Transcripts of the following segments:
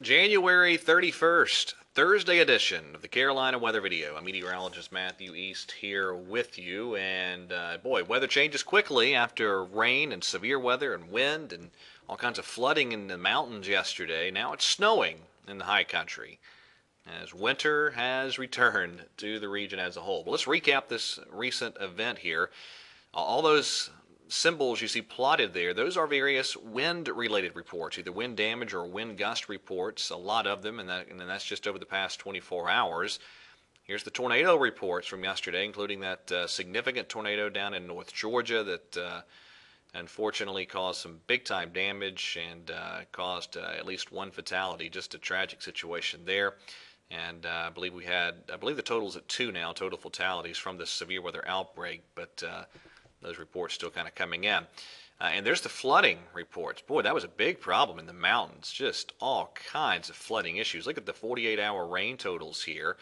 January 31st, Thursday edition of the Carolina Weather Video. I'm meteorologist Matthew East here with you. And boy, weather changes quickly after rain and severe weather and wind and all kinds of flooding in the mountains yesterday. Now it's snowing in the high country as winter has returned to the region as a whole. But let's recap this recent event here. All those symbols you see plotted there, those are various wind-related reports, either wind damage or wind gust reports, a lot of them, and that's just over the past 24 hours. Here's the tornado reports from yesterday, including that significant tornado down in North Georgia that unfortunately caused some big-time damage and caused at least one fatality. Just a tragic situation there. And I believe the total's at 2 now, total fatalities from this severe weather outbreak, but those reports still kind of coming in. And there's the flooding reports. Boy, that was a big problem in the mountains. Just all kinds of flooding issues. Look at the 48-hour rain totals here.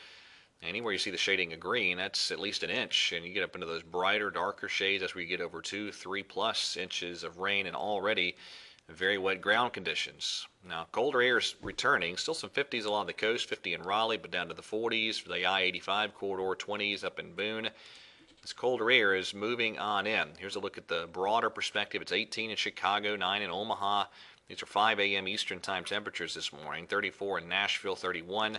Anywhere you see the shading of green, that's at least an inch. And you get up into those brighter, darker shades, that's where you get over 2, 3+ inches of rain and already very wet ground conditions. Now, colder air is returning. Still some 50s along the coast, 50 in Raleigh, but down to the 40s for the I-85 corridor, 20s up in Boone. This colder air is moving on in. Here's a look at the broader perspective. It's 18 in Chicago, 9 in Omaha. These are 5 a.m. Eastern time temperatures this morning. 34 in Nashville, 31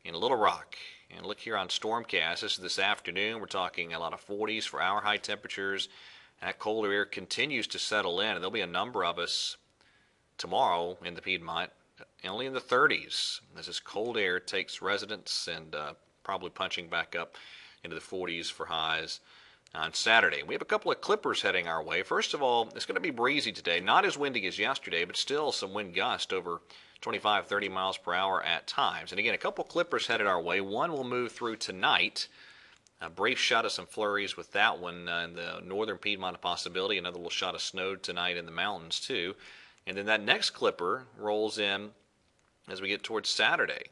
in Little Rock. And look here on Stormcast. This is this afternoon. We're talking a lot of 40s for our high temperatures. That colder air continues to settle in, and there'll be a number of us tomorrow in the Piedmont, only in the 30s, as this cold air takes residence and probably punching back up into the 40s for highs on Saturday. We have a couple of clippers heading our way. First of all, it's going to be breezy today, not as windy as yesterday, but still some wind gust over 25, 30 miles per hour at times. And again, a couple clippers headed our way. One will move through tonight. A brief shot of some flurries with that one in the northern Piedmont, a possibility. Another little shot of snow tonight in the mountains, too. And then that next clipper rolls in as we get towards Saturday,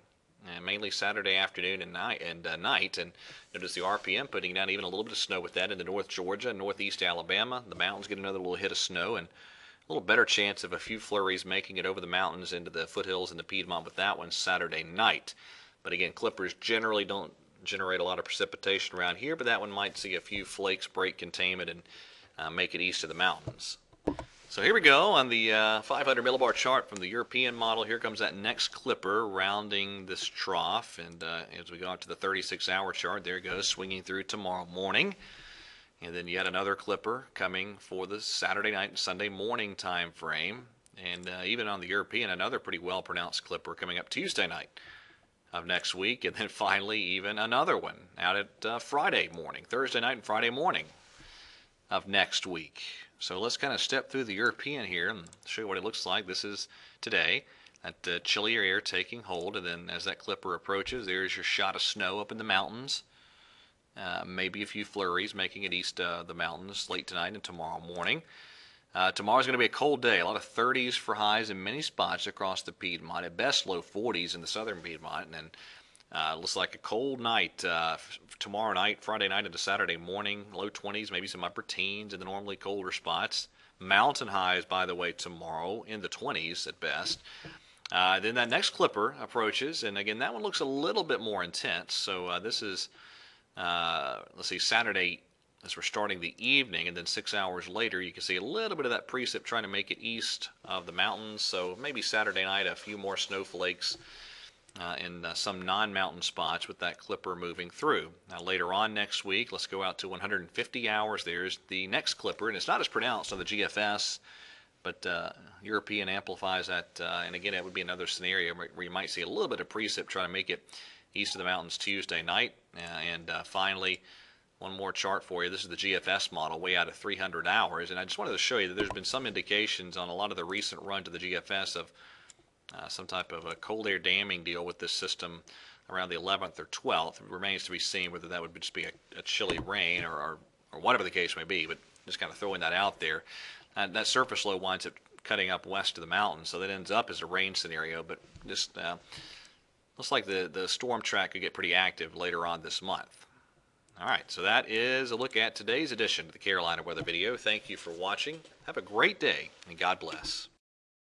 and mainly Saturday afternoon and night. And notice the RPM putting down even a little bit of snow with that into North Georgia, northeast Alabama. The mountains get another little hit of snow, and a little better chance of a few flurries making it over the mountains into the foothills and the Piedmont with that one Saturday night. But again, clippers generally don't generate a lot of precipitation around here, but that one might see a few flakes break containment and make it east of the mountains. So here we go on the 500 millibar chart from the European model. Here comes that next clipper rounding this trough, and as we go out to the 36-hour chart, there it goes, swinging through tomorrow morning. And then yet another clipper coming for the Saturday night and Sunday morning time frame. And even on the European, another pretty well-pronounced clipper coming up Tuesday night of next week, and then finally even another one out at Friday morning, Thursday night and Friday morning of next week. So let's kind of step through the European here and show you what it looks like. This is today, that chillier air taking hold, and then as that clipper approaches, there's your shot of snow up in the mountains. Maybe a few flurries making it east of the mountains late tonight and tomorrow morning. Tomorrow's going to be a cold day. A lot of 30s for highs in many spots across the Piedmont. At best, low 40s in the southern Piedmont. And then looks like a cold night tomorrow night, Friday night into Saturday morning. Low 20s, maybe some upper teens in the normally colder spots. Mountain highs, by the way, tomorrow in the 20s at best. Then that next clipper approaches. And again, that one looks a little bit more intense. So this is, let's see, Saturday as we're starting the evening, and then 6 hours later you can see a little bit of that precip trying to make it east of the mountains. So maybe Saturday night a few more snowflakes in some non-mountain spots with that clipper moving through. Now later on next week, let's go out to 150 hours. There's the next clipper, and it's not as pronounced on the GFS, but European amplifies that, and again it would be another scenario where you might see a little bit of precip trying to make it east of the mountains Tuesday night. And finally, one more chart for you. This is the GFS model, way out of 300 hours. And I just wanted to show you that there's been some indications on a lot of the recent run to the GFS of some type of a cold air damming deal with this system around the 11th or 12th. It remains to be seen whether that would just be a chilly rain or whatever the case may be, but just kind of throwing that out there. That surface low winds up cutting up west of the mountains, so that ends up as a rain scenario, but just looks like the storm track could get pretty active later on this month. All right, so that is a look at today's edition of the Carolina Weather Video. Thank you for watching. Have a great day, and God bless.